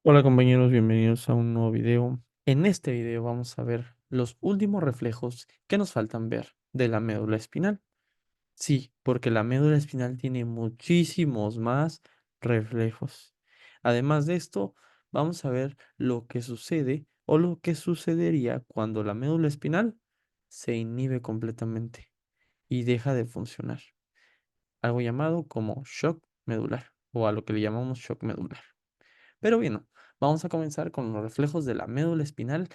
Hola compañeros, bienvenidos a un nuevo video. En este video vamos a ver los últimos reflejos que nos faltan ver de la médula espinal. Sí, porque la médula espinal tiene muchísimos más reflejos. Además de esto, vamos a ver lo que sucede o lo que sucedería cuando la médula espinal se inhibe completamente y deja de funcionar. Algo llamado como shock medular o a lo que le llamamos shock medular. Pero bueno, vamos a comenzar con los reflejos de la médula espinal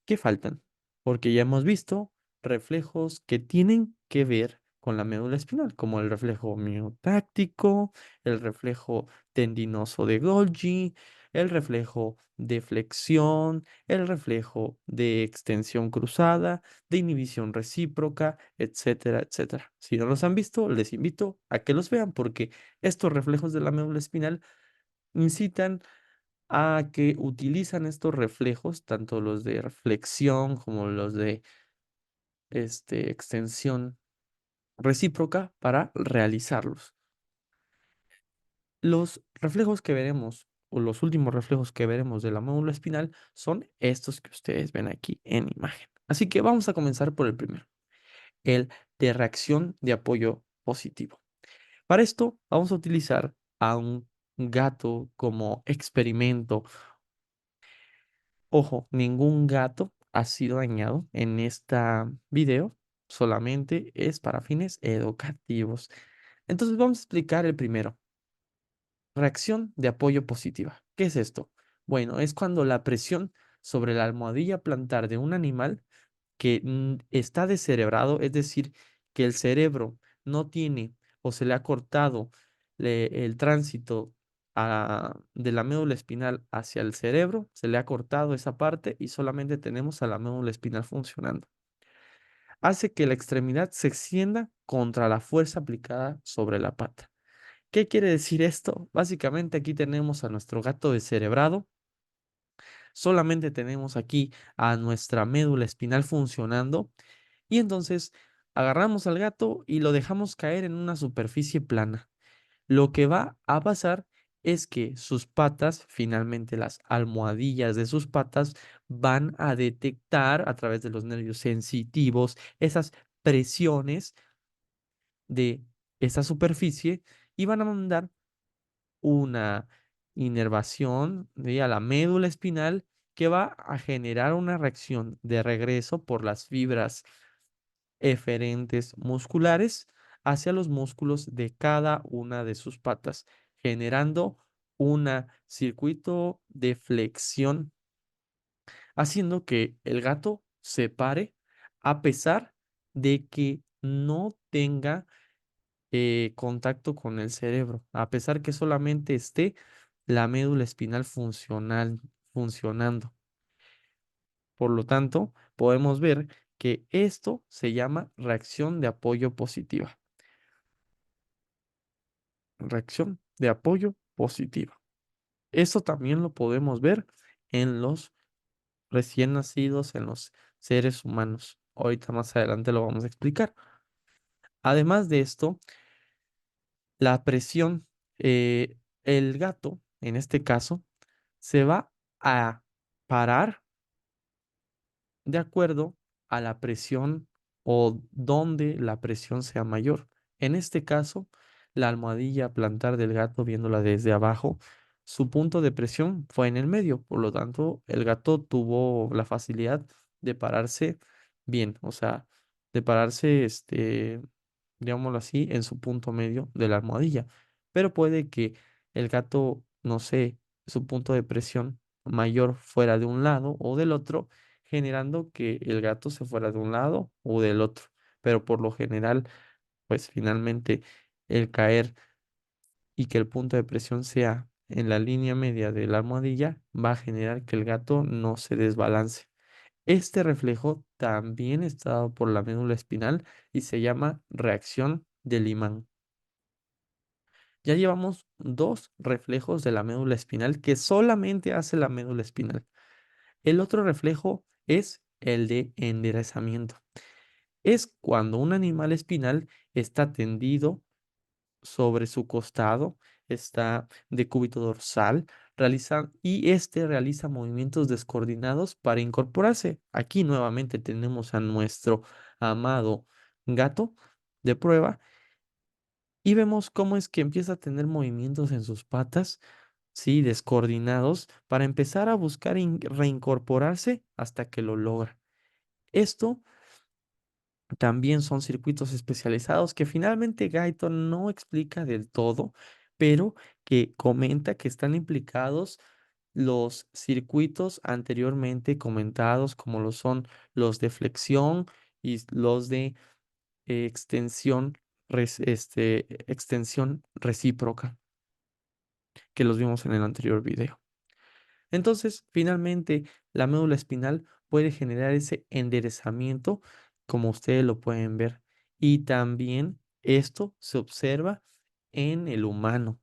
que faltan, porque ya hemos visto reflejos que tienen que ver con la médula espinal, como el reflejo miotáctico, el reflejo tendinoso de Golgi, el reflejo de flexión, el reflejo de extensión cruzada, de inhibición recíproca, etcétera, etcétera. Si no los han visto, les invito a que los vean porque estos reflejos de la médula espinal incitan a que utilizan estos reflejos, tanto los de flexión como los de extensión recíproca, para realizarlos. Los reflejos que veremos, o los últimos reflejos que veremos de la médula espinal, son estos que ustedes ven aquí en imagen. Así que vamos a comenzar por el primero, el de reacción de apoyo positivo. Para esto vamos a utilizar a un gato como experimento. Ojo, ningún gato ha sido dañado en esta video, solamente es para fines educativos. Entonces vamos a explicar el primero, reacción de apoyo positiva. ¿Qué es esto? Bueno, es cuando la presión sobre la almohadilla plantar de un animal que está descerebrado, es decir, que el cerebro no tiene o se le ha cortado el tránsito de la médula espinal hacia el cerebro, se le ha cortado esa parte y solamente tenemos a la médula espinal funcionando. Hace que la extremidad se extienda contra la fuerza aplicada sobre la pata. ¿Qué quiere decir esto? Básicamente aquí tenemos a nuestro gato descerebrado. Solamente tenemos aquí a nuestra médula espinal funcionando y entonces agarramos al gato y lo dejamos caer en una superficie plana. Lo que va a pasar es que sus patas, finalmente las almohadillas de sus patas, van a detectar a través de los nervios sensitivos esas presiones de esa superficie y van a mandar una inervación a la médula espinal que va a generar una reacción de regreso por las fibras eferentes musculares hacia los músculos de cada una de sus patas, generando un circuito de flexión, haciendo que el gato se pare a pesar de que no tenga contacto con el cerebro, a pesar que solamente esté la médula espinal funcionando. Por lo tanto, podemos ver que esto se llama reacción de apoyo positiva. Reacción de apoyo positiva. Eso también lo podemos ver en los recién nacidos, en los seres humanos. Ahorita más adelante lo vamos a explicar. Además de esto, la presión, el gato, en este caso, se va a parar de acuerdo a la presión o donde la presión sea mayor. En este caso, la almohadilla plantar del gato, viéndola desde abajo, su punto de presión fue en el medio, por lo tanto, el gato tuvo la facilidad de pararse bien, o sea, de pararse, digámoslo así, en su punto medio de la almohadilla. Pero puede que el gato, no sé, su punto de presión mayor fuera de un lado o del otro, generando que el gato se fuera de un lado o del otro. Pero por lo general, pues finalmente el caer y que el punto de presión sea en la línea media de la almohadilla va a generar que el gato no se desbalance. Este reflejo también está dado por la médula espinal y se llama reacción del imán. Ya llevamos dos reflejos de la médula espinal que solamente hace la médula espinal. El otro reflejo es el de enderezamiento. Es cuando un animal espinal está tendido sobre su costado, está de cúbito dorsal, y este realiza movimientos descoordinados para incorporarse. Aquí nuevamente tenemos a nuestro amado gato de prueba y vemos cómo es que empieza a tener movimientos en sus patas, sí, descoordinados, para empezar a buscar reincorporarse hasta que lo logra. Esto también son circuitos especializados que finalmente Gaito no explica del todo, pero que comenta que están implicados los circuitos anteriormente comentados, como lo son los de flexión y los de extensión recíproca, que los vimos en el anterior video. Entonces, finalmente, la médula espinal puede generar ese enderezamiento, como ustedes lo pueden ver. Y también esto se observa en el humano.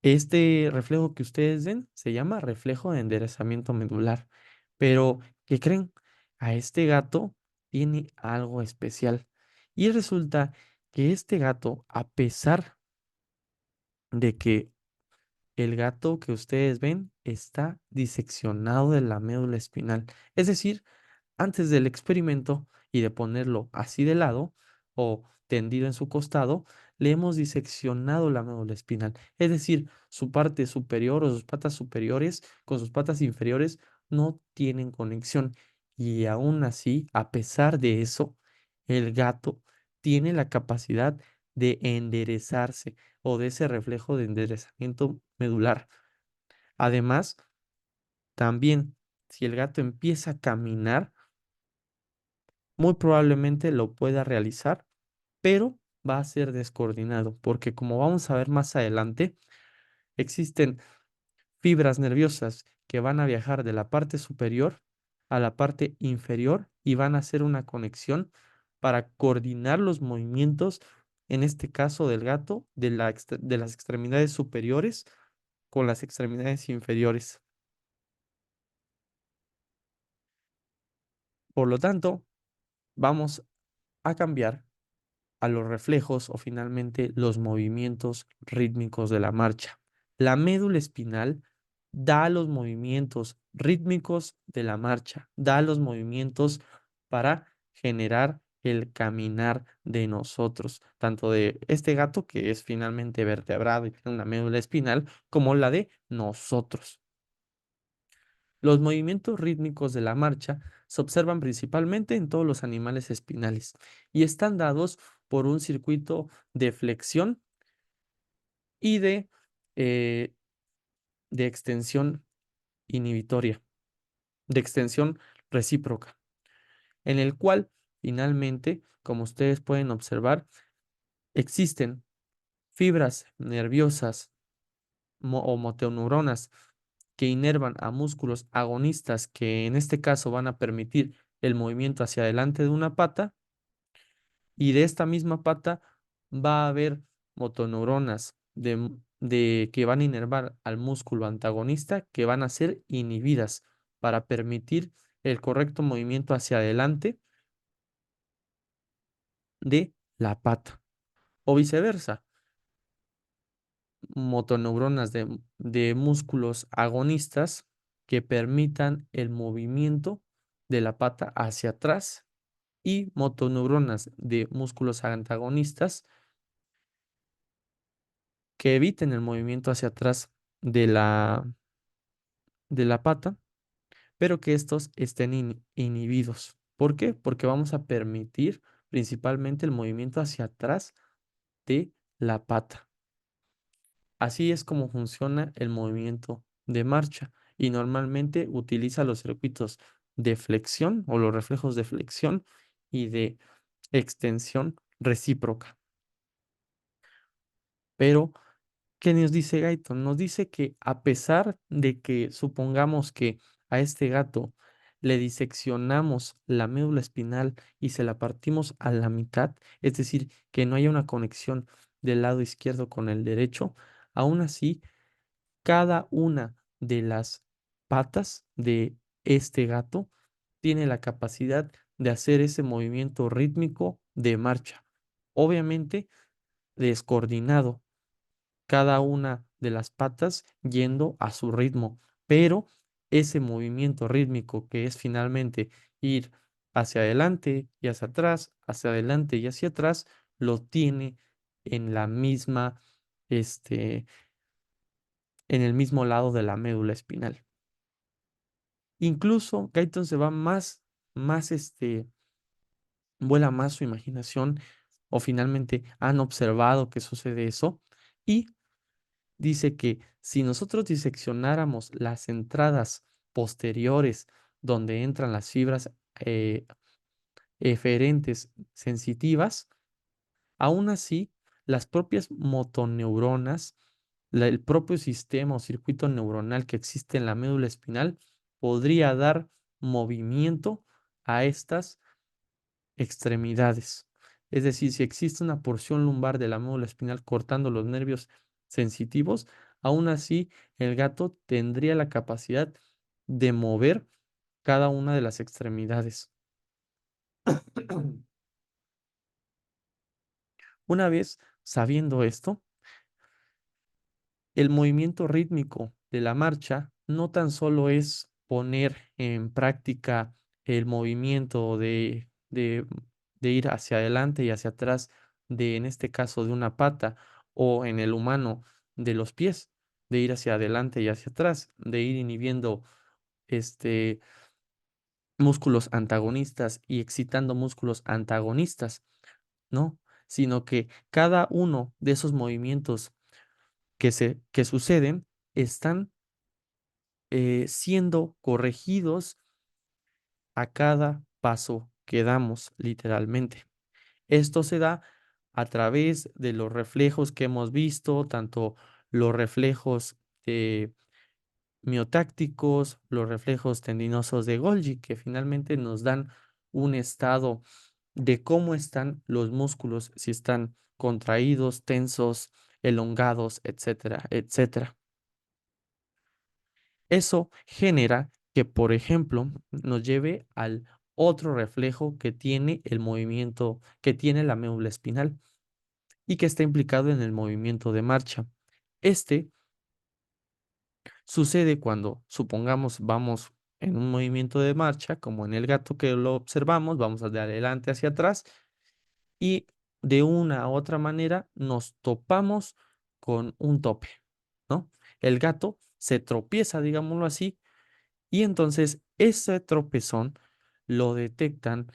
Este reflejo que ustedes ven se llama reflejo de enderezamiento medular. Pero, ¿qué creen? A este gato tiene algo especial. Y resulta que este gato, a pesar de que el gato que ustedes ven está diseccionado de la médula espinal. Es decir, antes del experimento y de ponerlo así de lado o tendido en su costado, le hemos diseccionado la médula espinal. Es decir, su parte superior o sus patas superiores con sus patas inferiores no tienen conexión. Y aún así, a pesar de eso, el gato tiene la capacidad de enderezarse o de ese reflejo de enderezamiento medular. Además, también, si el gato empieza a caminar, muy probablemente lo pueda realizar, pero va a ser descoordinado, porque como vamos a ver más adelante, existen fibras nerviosas que van a viajar de la parte superior a la parte inferior y van a hacer una conexión para coordinar los movimientos, en este caso del gato, de las extremidades superiores con las extremidades inferiores. Por lo tanto, vamos a cambiar a los reflejos o finalmente los movimientos rítmicos de la marcha. La médula espinal da los movimientos rítmicos de la marcha, da los movimientos para generar el caminar de nosotros, tanto de este gato que es finalmente vertebrado y tiene una médula espinal, como la de nosotros. Los movimientos rítmicos de la marcha se observan principalmente en todos los animales espinales y están dados por un circuito de flexión y eh, de extensión inhibitoria, de extensión recíproca, en el cual finalmente, como ustedes pueden observar, existen fibras nerviosas o motoneuronas que inervan a músculos agonistas que en este caso van a permitir el movimiento hacia adelante de una pata y de esta misma pata va a haber motoneuronas que van a inervar al músculo antagonista que van a ser inhibidas para permitir el correcto movimiento hacia adelante de la pata o viceversa. Motoneuronas de músculos agonistas que permitan el movimiento de la pata hacia atrás y motoneuronas de músculos antagonistas que eviten el movimiento hacia atrás de de la pata, pero que estos estén inhibidos. ¿Por qué? Porque vamos a permitir principalmente el movimiento hacia atrás de la pata. Así es como funciona el movimiento de marcha y normalmente utiliza los circuitos de flexión o los reflejos de flexión y de extensión recíproca. Pero, ¿qué nos dice Gaiton? Nos dice que a pesar de que supongamos que a este gato le diseccionamos la médula espinal y se la partimos a la mitad, es decir, que no haya una conexión del lado izquierdo con el derecho, aún así cada una de las patas de este gato tiene la capacidad de hacer ese movimiento rítmico de marcha. Obviamente descoordinado. Cada una de las patas yendo a su ritmo, pero ese movimiento rítmico que es finalmente ir hacia adelante y hacia atrás, hacia adelante y hacia atrás, lo tiene en la misma, este, en el mismo lado de la médula espinal. Incluso Guyton se va más, vuela más su imaginación o finalmente han observado que sucede eso y dice que si nosotros diseccionáramos las entradas posteriores donde entran las fibras eferentes sensitivas, aún así las propias motoneuronas, el propio sistema o circuito neuronal que existe en la médula espinal podría dar movimiento a estas extremidades. Es decir, si existe una porción lumbar de la médula espinal cortando los nervios sensitivos, aún así el gato tendría la capacidad de mover cada una de las extremidades. Una vez sabiendo esto, el movimiento rítmico de la marcha no tan solo es poner en práctica el movimiento de ir hacia adelante y hacia atrás, de en este caso de una pata, o en el humano de los pies, de ir hacia adelante y hacia atrás, de ir inhibiendo este, músculos antagonistas y excitando músculos antagonistas, ¿no? Sino que cada uno de esos movimientos que suceden están siendo corregidos a cada paso que damos, literalmente. Esto se da a través de los reflejos que hemos visto, tanto los reflejos miotácticos, los reflejos tendinosos de Golgi, que finalmente nos dan un estado de cómo están los músculos, si están contraídos, tensos, elongados, etcétera, etcétera. Eso genera que, por ejemplo, nos lleve al otro reflejo que tiene el movimiento, que tiene la médula espinal y que está implicado en el movimiento de marcha. Este sucede cuando, supongamos, vamos en un movimiento de marcha, como en el gato que lo observamos, vamos de adelante hacia atrás y de una u otra manera nos topamos con un tope, ¿no? El gato se tropieza, digámoslo así, y entonces ese tropezón lo detectan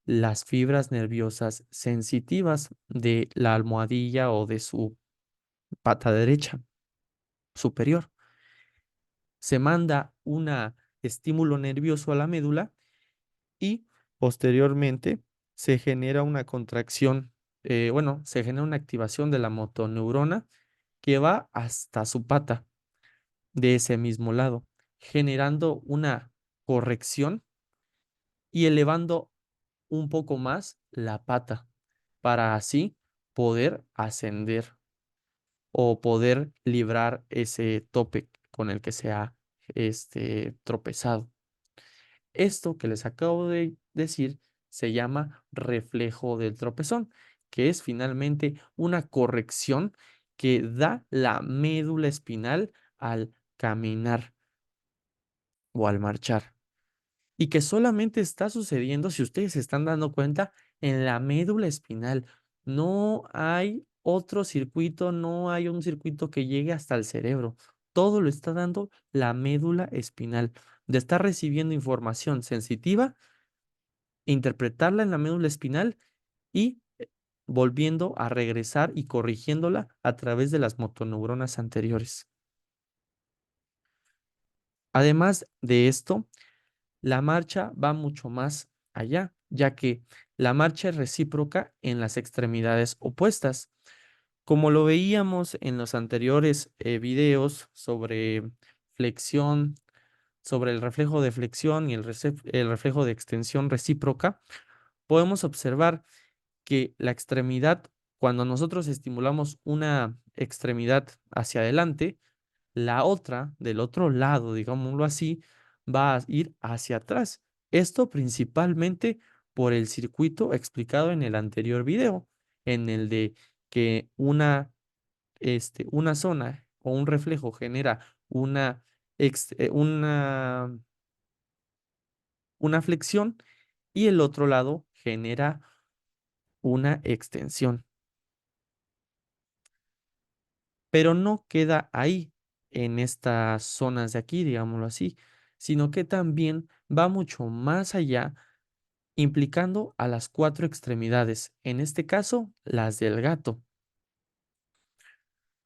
las fibras nerviosas sensitivas de la almohadilla o de su pata derecha superior. Se manda un estímulo nervioso a la médula y posteriormente se genera una contracción, bueno, se genera una activación de la motoneurona que va hasta su pata de ese mismo lado, generando una corrección y elevando un poco más la pata para así poder ascender o poder librar ese tope con el que se ha tropezado. Esto que les acabo de decir se llama reflejo del tropezón, que es finalmente una corrección que da la médula espinal al caminar o al marchar y que solamente está sucediendo, si ustedes se están dando cuenta, en la médula espinal. No hay otro circuito, no hay un circuito que llegue hasta el cerebro. Todo lo está dando la médula espinal. De estar recibiendo información sensitiva, interpretarla en la médula espinal y volviendo a regresar y corrigiéndola a través de las motoneuronas anteriores. Además de esto, la marcha va mucho más allá, ya que la marcha es recíproca en las extremidades opuestas. Como lo veíamos en los anteriores videos sobre flexión, sobre el reflejo de flexión y el reflejo de extensión recíproca, podemos observar que la extremidad, cuando nosotros estimulamos una extremidad hacia adelante, la otra, del otro lado, digámoslo así, va a ir hacia atrás. Esto principalmente por el circuito explicado en el anterior video, en el de que una zona o un reflejo genera una, ex- eh, una, una flexión y el otro lado genera una extensión. Pero no queda ahí, en estas zonas de aquí, digámoslo así, sino que también va mucho más allá, implicando a las cuatro extremidades, en este caso, las del gato.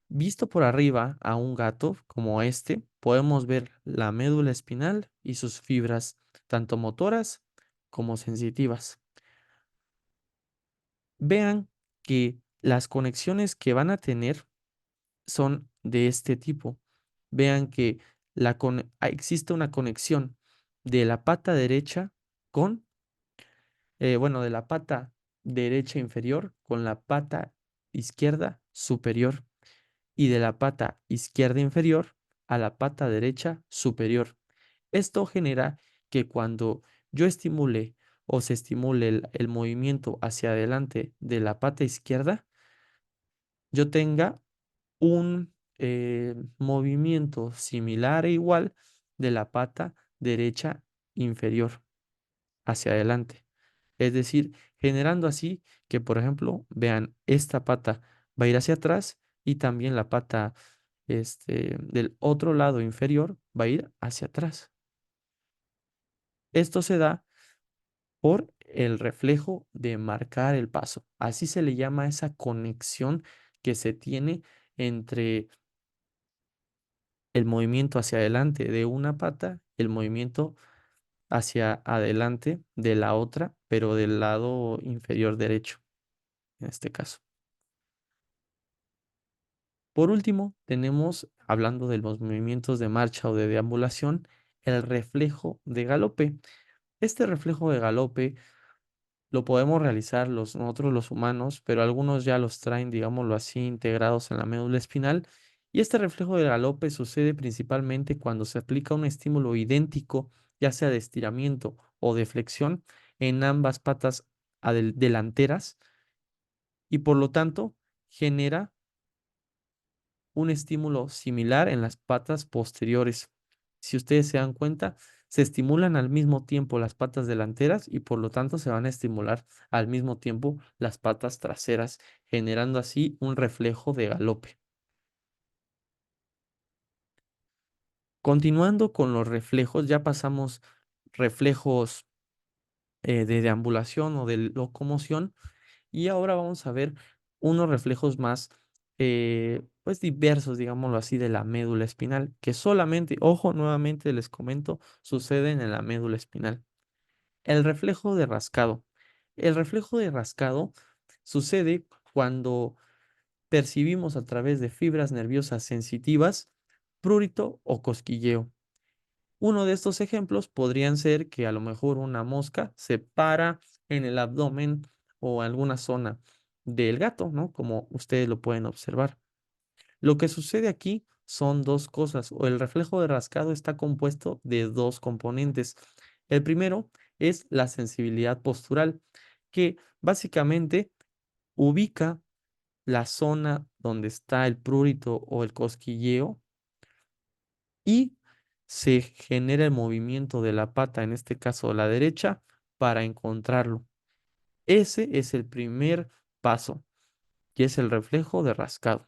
Visto por arriba a un gato como este, podemos ver la médula espinal y sus fibras, tanto motoras como sensitivas. Vean que las conexiones que van a tener son de este tipo. Vean que existe una conexión de la pata derecha con, bueno, de la pata derecha inferior con la pata izquierda superior y de la pata izquierda inferior a la pata derecha superior. Esto genera que cuando yo estimule o se estimule el movimiento hacia adelante de la pata izquierda, yo tenga un movimiento similar e igual de la pata derecha inferior hacia adelante. Es decir, generando así que, por ejemplo, vean, esta pata va a ir hacia atrás y también la pata del otro lado inferior va a ir hacia atrás. Esto se da por el reflejo de marcar el paso. Así se le llama esa conexión que se tiene entre el movimiento hacia adelante de una pata, el movimiento hacia adelante de la otra, pero del lado inferior derecho, en este caso. Por último, tenemos, hablando de los movimientos de marcha o de deambulación, el reflejo de galope. Este reflejo de galope lo podemos realizar nosotros los humanos, pero algunos ya los traen, digámoslo así, integrados en la médula espinal. Y este reflejo de galope sucede principalmente cuando se aplica un estímulo idéntico, ya sea de estiramiento o de flexión, en ambas patas delanteras y por lo tanto genera un estímulo similar en las patas posteriores. Si ustedes se dan cuenta, se estimulan al mismo tiempo las patas delanteras y por lo tanto se van a estimular al mismo tiempo las patas traseras, generando así un reflejo de galope. Continuando con los reflejos, ya pasamos reflejos de deambulación o de locomoción. Y ahora vamos a ver unos reflejos más, pues diversos, digámoslo así, de la médula espinal, que solamente, ojo, nuevamente les comento, suceden en la médula espinal. El reflejo de rascado. El reflejo de rascado sucede cuando percibimos a través de fibras nerviosas sensitivas prurito o cosquilleo. Uno de estos ejemplos podrían ser que a lo mejor una mosca se para en el abdomen o alguna zona del gato, ¿no? Como ustedes lo pueden observar. Lo que sucede aquí son dos cosas, o el reflejo de rascado está compuesto de dos componentes. El primero es la sensibilidad postural, que básicamente ubica la zona donde está el prurito o el cosquilleo y se genera el movimiento de la pata, en este caso la derecha, para encontrarlo. Ese es el primer paso y es el reflejo de rascado.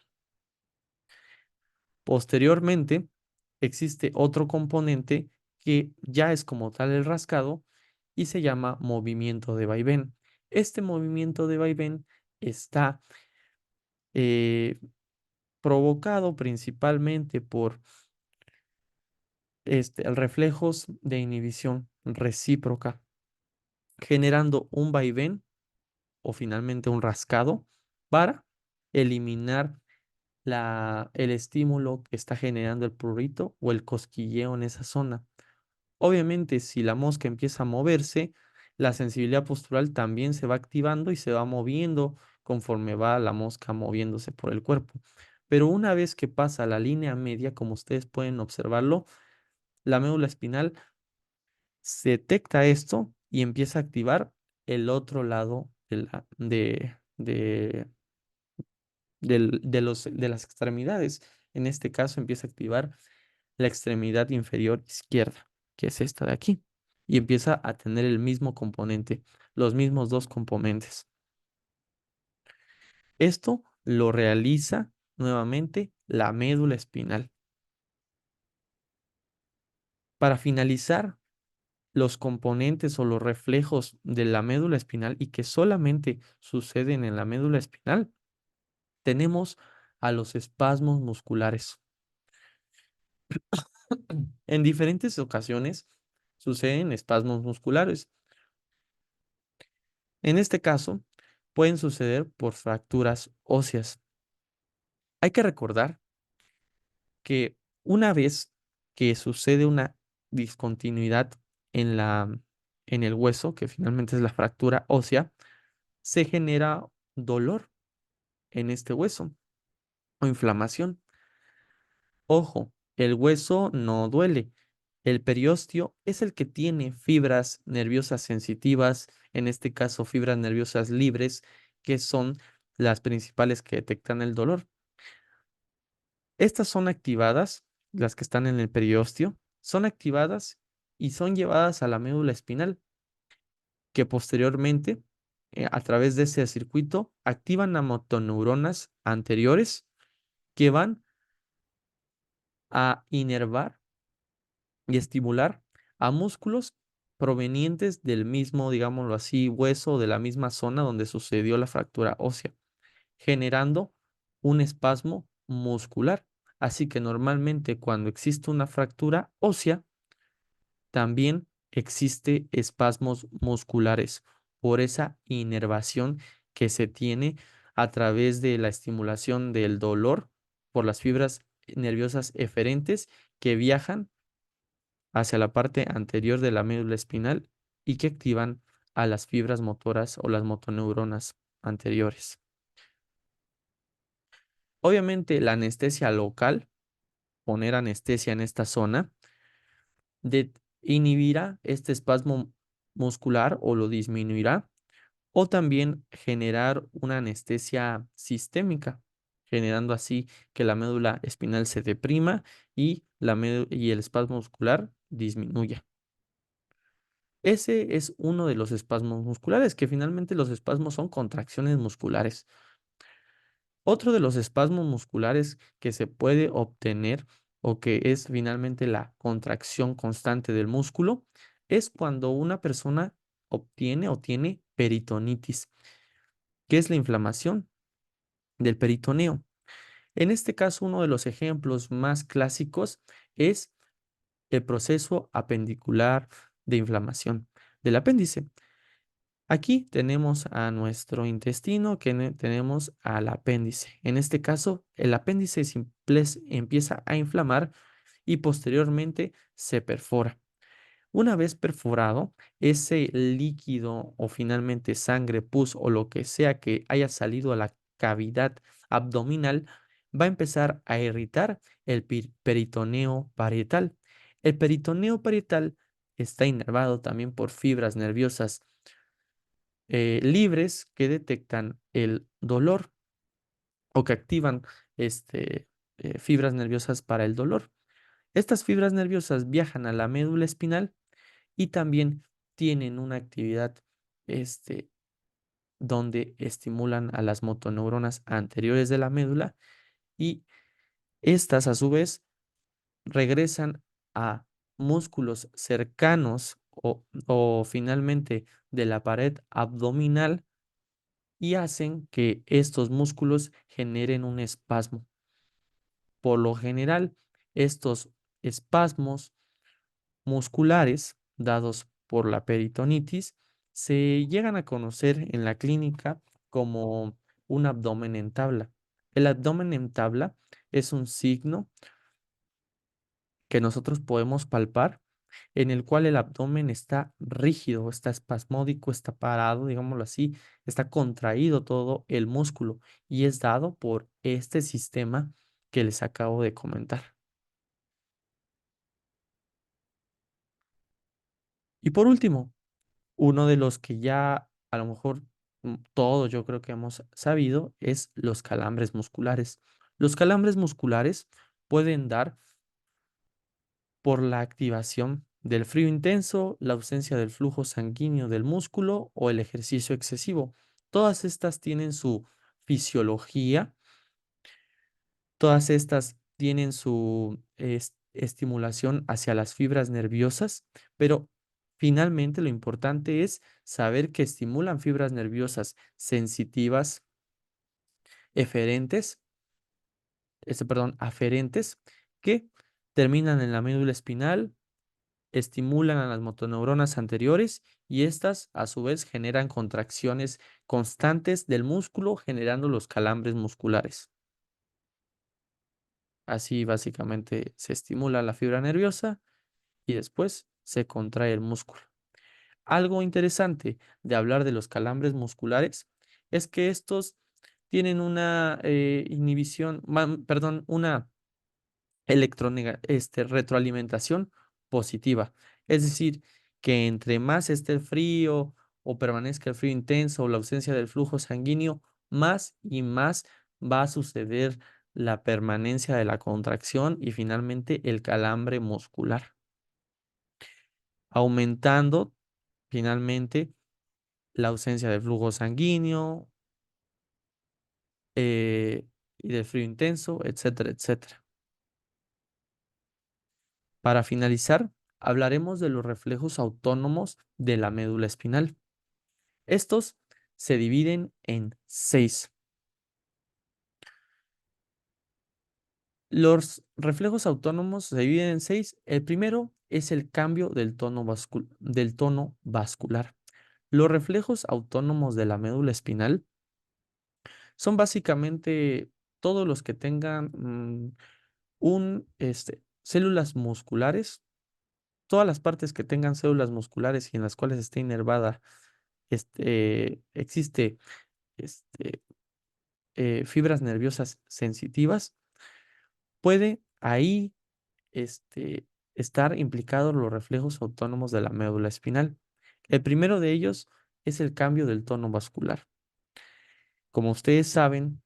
Posteriormente, existe otro componente que ya es como tal el rascado y se llama movimiento de vaivén. Este movimiento de vaivén está eh, provocado principalmente por reflejos de inhibición recíproca, generando un vaivén o finalmente un rascado para eliminar el estímulo que está generando el prurito o el cosquilleo en esa zona. Obviamente, si la mosca empieza a moverse, la sensibilidad postural también se va activando y se va moviendo conforme va la mosca moviéndose por el cuerpo. Pero una vez que pasa la línea media, como ustedes pueden observarlo, la médula espinal se detecta esto y empieza a activar el otro lado de las extremidades. En este caso empieza a activar la extremidad inferior izquierda, que es esta de aquí, y empieza a tener el mismo componente, los mismos dos componentes. Esto lo realiza nuevamente la médula espinal. Para finalizar, los componentes o los reflejos de la médula espinal y que solamente suceden en la médula espinal, tenemos a los espasmos musculares. En diferentes ocasiones suceden espasmos musculares. En este caso, pueden suceder por fracturas óseas. Hay que recordar que una vez que sucede una discontinuidad en en el hueso, que finalmente es la fractura ósea, se genera dolor en este hueso o inflamación. Ojo, el hueso no duele. El periósteo es el que tiene fibras nerviosas sensitivas, en este caso fibras nerviosas libres, que son las principales que detectan el dolor. Estas son activadas, las que están en el periósteo, son activadas y son llevadas a la médula espinal, que posteriormente, a través de ese circuito, activan a motoneuronas anteriores que van a inervar y estimular a músculos provenientes del mismo, digámoslo así, hueso o de la misma zona donde sucedió la fractura ósea, generando un espasmo muscular. Así que normalmente cuando existe una fractura ósea, también existe espasmos musculares por esa inervación que se tiene a través de la estimulación del dolor por las fibras nerviosas eferentes que viajan hacia la parte anterior de la médula espinal y que activan a las fibras motoras o las motoneuronas anteriores. Obviamente, la anestesia local, poner anestesia en esta zona, de- inhibirá este espasmo muscular o lo disminuirá, o también generar una anestesia sistémica, generando así que la médula espinal se deprima y, y el espasmo muscular disminuya. Ese es uno de los espasmos musculares, que finalmente los espasmos son contracciones musculares. Otro de los espasmos musculares que se puede obtener o que es finalmente la contracción constante del músculo es cuando una persona obtiene o tiene peritonitis, que es la inflamación del peritoneo. En este caso, uno de los ejemplos más clásicos es el proceso apendicular de inflamación del apéndice. Aquí tenemos a nuestro intestino, tenemos al apéndice. En este caso, el apéndice empieza a inflamar y posteriormente se perfora. Una vez perforado, ese líquido o finalmente sangre, pus o lo que sea que haya salido a la cavidad abdominal va a empezar a irritar el peritoneo parietal. El peritoneo parietal está inervado también por fibras nerviosas libres que detectan el dolor o que activan fibras nerviosas para el dolor. Estas fibras nerviosas viajan a la médula espinal y también tienen una actividad este, donde estimulan a las motoneuronas anteriores de la médula y estas a su vez regresan a músculos cercanos o finalmente de la pared abdominal y hacen que estos músculos generen un espasmo. Por lo general, estos espasmos musculares dados por la peritonitis se llegan a conocer en la clínica como un abdomen en tabla. El abdomen en tabla es un signo que nosotros podemos palpar en el cual el abdomen está rígido, está espasmódico, está parado, digámoslo así, está contraído todo el músculo y es dado por este sistema que les acabo de comentar. Y por último, uno de los que ya a lo mejor todos yo creo que hemos sabido es los calambres musculares. Los calambres musculares pueden dar por la activación del frío intenso, la ausencia del flujo sanguíneo del músculo o el ejercicio excesivo. Todas estas tienen su fisiología, todas estas tienen su estimulación hacia las fibras nerviosas, pero finalmente lo importante es saber que estimulan fibras nerviosas sensitivas, eferentes, aferentes, que terminan en la médula espinal, estimulan a las motoneuronas anteriores y estas a su vez generan contracciones constantes del músculo generando los calambres musculares. Así básicamente se estimula la fibra nerviosa y después se contrae el músculo. Algo interesante de hablar de los calambres musculares es que estos tienen una una retroalimentación positiva. Es decir, que entre más esté el frío o permanezca el frío intenso o la ausencia del flujo sanguíneo, más y más va a suceder la permanencia de la contracción y finalmente el calambre muscular, aumentando finalmente la ausencia del flujo sanguíneo eh, y del frío intenso, etcétera, etcétera. Para finalizar, hablaremos de los reflejos autónomos de la médula espinal. Estos se dividen en 6. Los reflejos autónomos se dividen en 6. El primero es el cambio del tono vascular. Los reflejos autónomos de la médula espinal son básicamente todos los que tengan células musculares, todas las partes que tengan células musculares y en las cuales esté inervada, existe este, fibras nerviosas sensitivas, puede ahí estar implicados los reflejos autónomos de la médula espinal. El primero de ellos es el cambio del tono vascular. Como ustedes saben,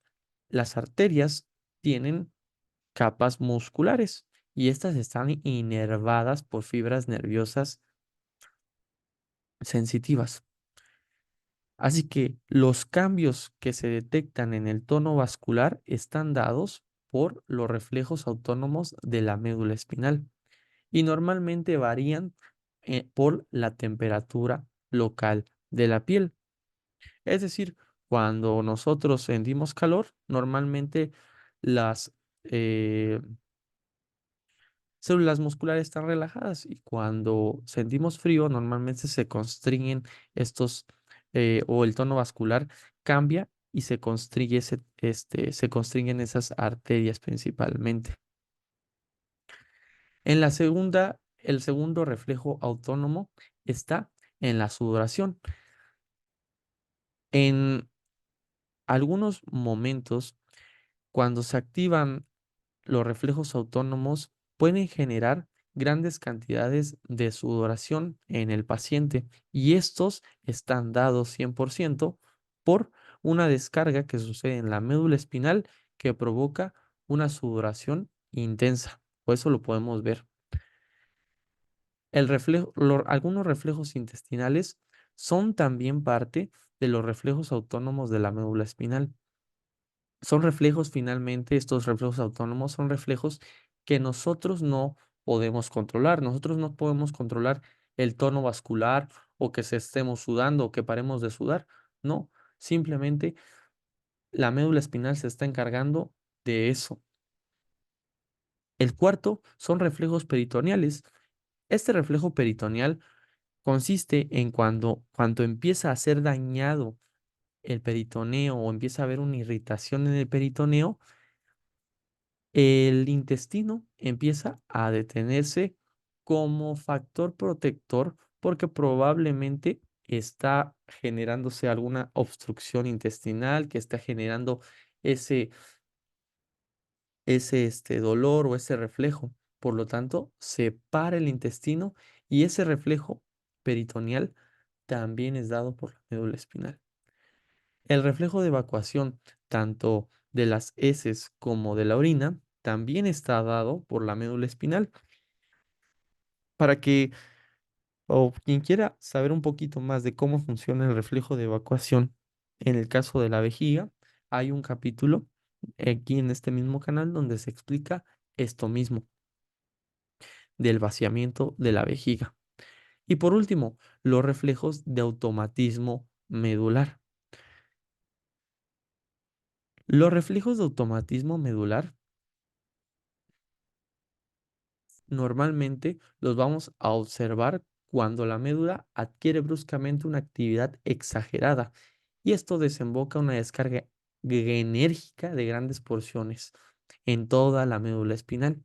las arterias tienen capas musculares y estas están inervadas por fibras nerviosas sensitivas. Así que los cambios que se detectan en el tono vascular están dados por los reflejos autónomos de la médula espinal y normalmente varían por la temperatura local de la piel. Es decir, cuando nosotros sentimos calor, normalmente las eh, células musculares están relajadas y cuando sentimos frío, normalmente se constriñen estos o el tono vascular cambia y se constriñen esas arterias principalmente. El segundo reflejo autónomo está en la sudoración. En algunos momentos, cuando se activan los reflejos autónomos, pueden generar grandes cantidades de sudoración en el paciente y estos están dados 100% por una descarga que sucede en la médula espinal que provoca una sudoración intensa. Por eso lo podemos ver. Algunos reflejos intestinales son también parte de los reflejos autónomos de la médula espinal. Son reflejos, finalmente, estos reflejos autónomos son reflejos que nosotros no podemos controlar. Nosotros no podemos controlar el tono vascular o que se estemos sudando o que paremos de sudar. No, simplemente la médula espinal se está encargando de eso. El cuarto son reflejos peritoneales. Este reflejo peritoneal consiste en cuando empieza a ser dañado el peritoneo o empieza a haber una irritación en el peritoneo, el intestino empieza a detenerse como factor protector porque probablemente está generándose alguna obstrucción intestinal que está generando ese, ese dolor o ese reflejo. Por lo tanto, se para el intestino y ese reflejo peritoneal también es dado por la médula espinal. El reflejo de evacuación, tanto de las heces como de la orina también está dado por la médula espinal. Para que o quien quiera saber un poquito más de cómo funciona el reflejo de evacuación en el caso de la vejiga, hay un capítulo aquí en este mismo canal donde se explica esto mismo del vaciamiento de la vejiga. Y por último, los reflejos de automatismo medular. Los reflejos de automatismo medular normalmente los vamos a observar cuando la médula adquiere bruscamente una actividad exagerada y esto desemboca una descarga enérgica de grandes porciones en toda la médula espinal.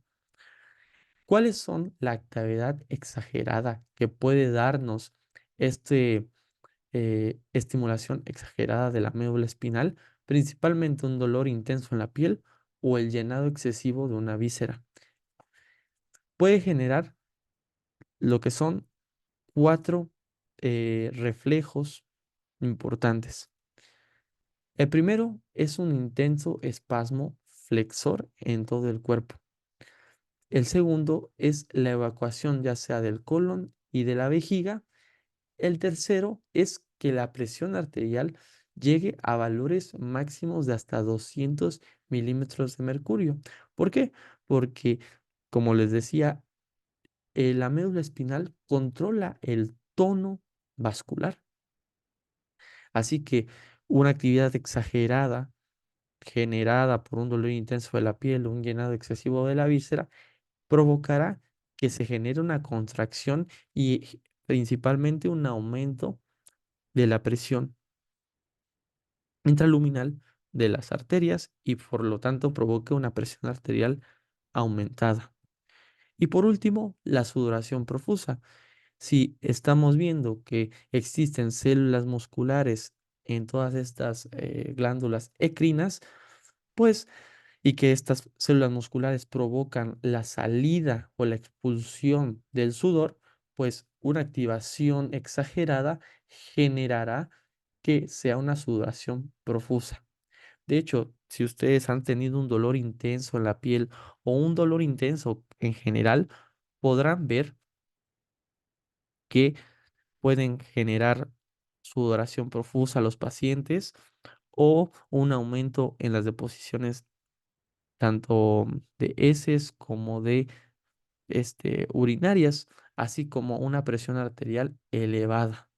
¿Cuáles son la actividad exagerada que puede darnos este estimulación exagerada de la médula espinal? Principalmente un dolor intenso en la piel o el llenado excesivo de una víscera. Puede generar lo que son cuatro reflejos importantes. El primero es un intenso espasmo flexor en todo el cuerpo. El segundo es la evacuación ya sea del colon y de la vejiga. El tercero es que la presión arterial llegue a valores máximos de hasta 200 milímetros de mercurio. ¿Por qué? Porque, como les decía, la médula espinal controla el tono vascular. Así que una actividad exagerada generada por un dolor intenso de la piel o un llenado excesivo de la víscera provocará que se genere una contracción y principalmente un aumento de la presión intraluminal de las arterias y por lo tanto provoque una presión arterial aumentada. Y por último, la sudoración profusa. Si estamos viendo que existen células musculares en todas estas glándulas ecrinas, pues, y que estas células musculares provocan la salida o la expulsión del sudor, pues una activación exagerada generará que sea una sudoración profusa. De hecho, si ustedes han tenido un dolor intenso en la piel o un dolor intenso en general, podrán ver que pueden generar sudoración profusa a los pacientes o un aumento en las deposiciones tanto de heces como de urinarias, así como una presión arterial elevada.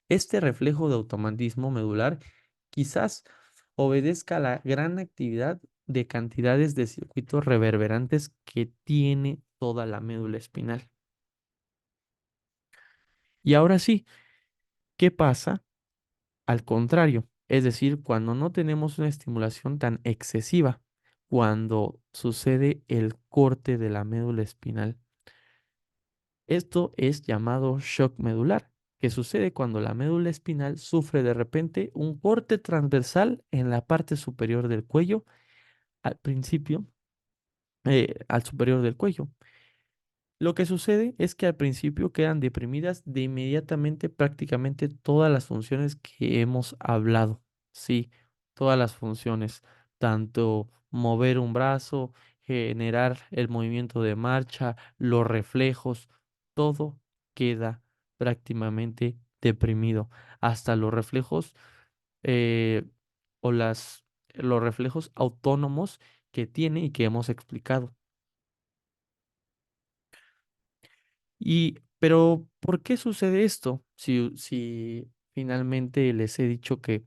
Este reflejo de automatismo medular quizás obedezca a la gran actividad de cantidades de circuitos reverberantes que tiene toda la médula espinal. Y ahora sí, ¿qué pasa al contrario? Es decir, cuando no tenemos una estimulación tan excesiva, cuando sucede el corte de la médula espinal. Esto es llamado shock medular, que sucede cuando la médula espinal sufre de repente un corte transversal en la parte superior del cuello, al principio, al superior del cuello. Lo que sucede es que al principio quedan deprimidas de inmediatamente prácticamente todas las funciones que hemos hablado. Sí, todas las funciones, tanto mover un brazo, generar el movimiento de marcha, los reflejos, todo queda prácticamente deprimido. Hasta los reflejos eh, o los reflejos autónomos que tiene y que hemos explicado. Pero, ¿por qué sucede esto? Si finalmente les he dicho que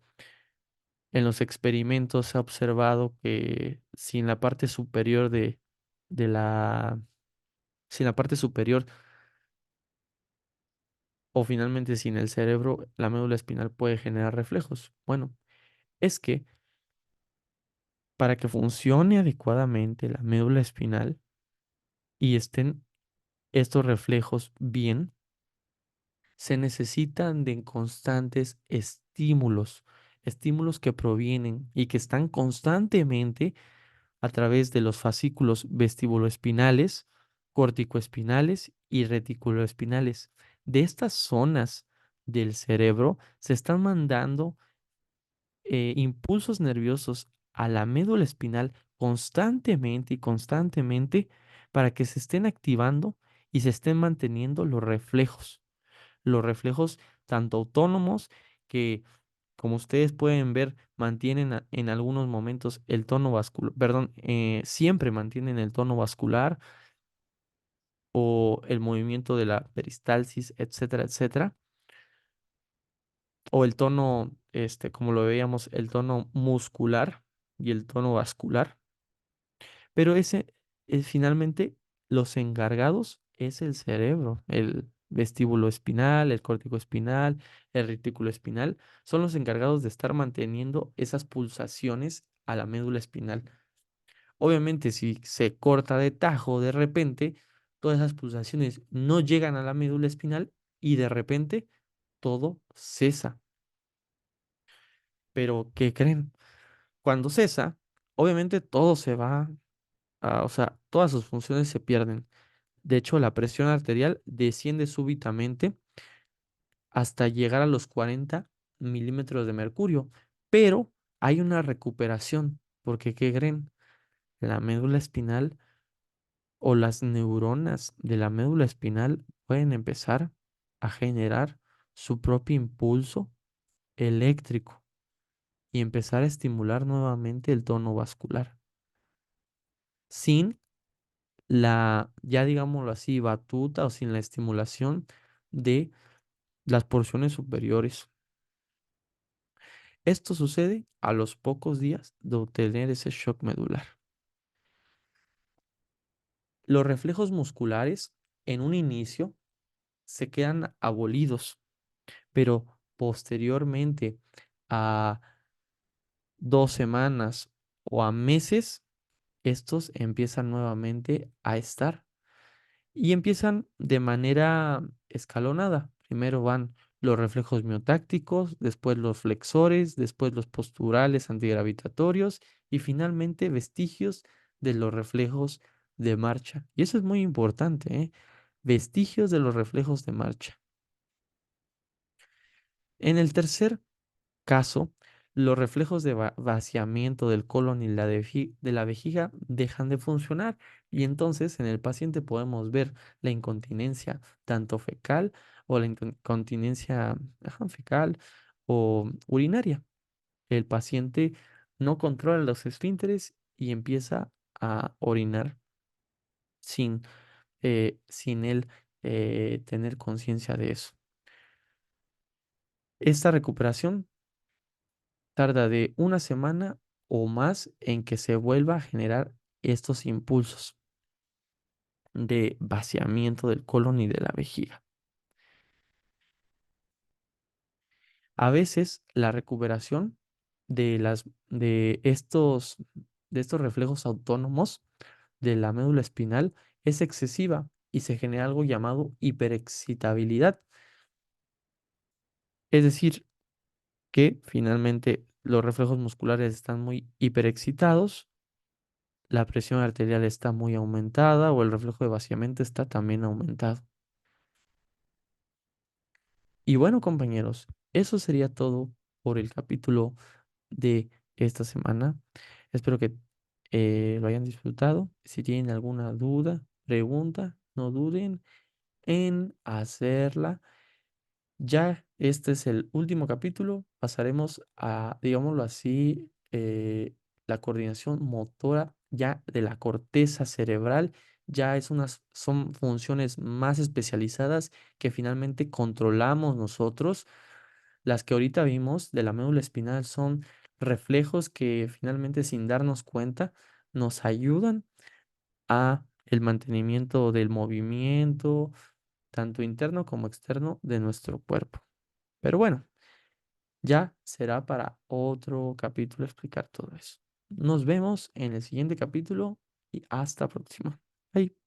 en los experimentos se ha observado que sin la parte superior de la, sin la parte superior o finalmente sin el cerebro, la médula espinal puede generar reflejos. Bueno, es que para que funcione adecuadamente la médula espinal y estén estos reflejos bien, se necesitan de constantes estímulos, estímulos que provienen y que están constantemente a través de los fascículos vestibuloespinales, corticoespinales y reticuloespinales. De estas zonas del cerebro se están mandando impulsos nerviosos a la médula espinal constantemente y constantemente para que se estén activando y se estén manteniendo los reflejos tanto autónomos que, como ustedes pueden ver, mantienen en algunos momentos el tono vascular, perdón, siempre mantienen el tono vascular o el movimiento de la peristalsis, etcétera, etcétera, o el tono, como lo veíamos, el tono muscular y el tono vascular, pero ese es finalmente los encargados es el cerebro, el vestíbulo espinal, el córtico espinal, el retículo espinal, son los encargados de estar manteniendo esas pulsaciones a la médula espinal. Obviamente, si se corta de tajo de repente, todas esas pulsaciones no llegan a la médula espinal y de repente todo cesa. Pero, ¿qué creen? Cuando cesa, obviamente todo se va, o sea, todas sus funciones se pierden. De hecho, la presión arterial desciende súbitamente hasta llegar a los 40 milímetros de mercurio, pero hay una recuperación, porque ¿qué creen? La médula espinal o las neuronas de la médula espinal pueden empezar a generar su propio impulso eléctrico y empezar a estimular nuevamente el tono vascular, sin la, ya digámoslo así, batuta o sin la estimulación de las porciones superiores. Esto sucede a los pocos días de obtener ese shock medular. Los reflejos musculares en un inicio se quedan abolidos, pero posteriormente a 2 semanas o a meses, estos empiezan nuevamente a estar y empiezan de manera escalonada. Primero van los reflejos miotácticos, después los flexores, después los posturales antigravitatorios y finalmente vestigios de los reflejos de marcha. Y eso es muy importante, ¿eh? Vestigios de los reflejos de marcha. En el tercer caso, los reflejos de vaciamiento del colon y de la vejiga dejan de funcionar y entonces en el paciente podemos ver la incontinencia tanto fecal o la incontinencia fecal o urinaria. El paciente no controla los esfínteres y empieza a orinar sin, sin él tener conciencia de eso. Esta recuperación tarda de 1 semana o más en que se vuelva a generar estos impulsos de vaciamiento del colon y de la vejiga. A veces la recuperación de estos reflejos autónomos de la médula espinal es excesiva y se genera algo llamado hiperexcitabilidad. Es decir, que finalmente los reflejos musculares están muy hiperexcitados, la presión arterial está muy aumentada o el reflejo de vaciamiento está también aumentado. Y bueno, compañeros, eso sería todo por el capítulo de esta semana. Espero que lo hayan disfrutado. Si tienen alguna duda, pregunta, no duden en hacerla. Ya este es el último capítulo. Pasaremos a, digámoslo así, la coordinación motora ya de la corteza cerebral. Ya son funciones más especializadas que finalmente controlamos nosotros. Las que ahorita vimos de la médula espinal son reflejos que finalmente sin darnos cuenta nos ayudan a el mantenimiento del movimiento, tanto interno como externo de nuestro cuerpo. Pero bueno, ya será para otro capítulo explicar todo eso. Nos vemos en el siguiente capítulo y hasta próxima. Bye.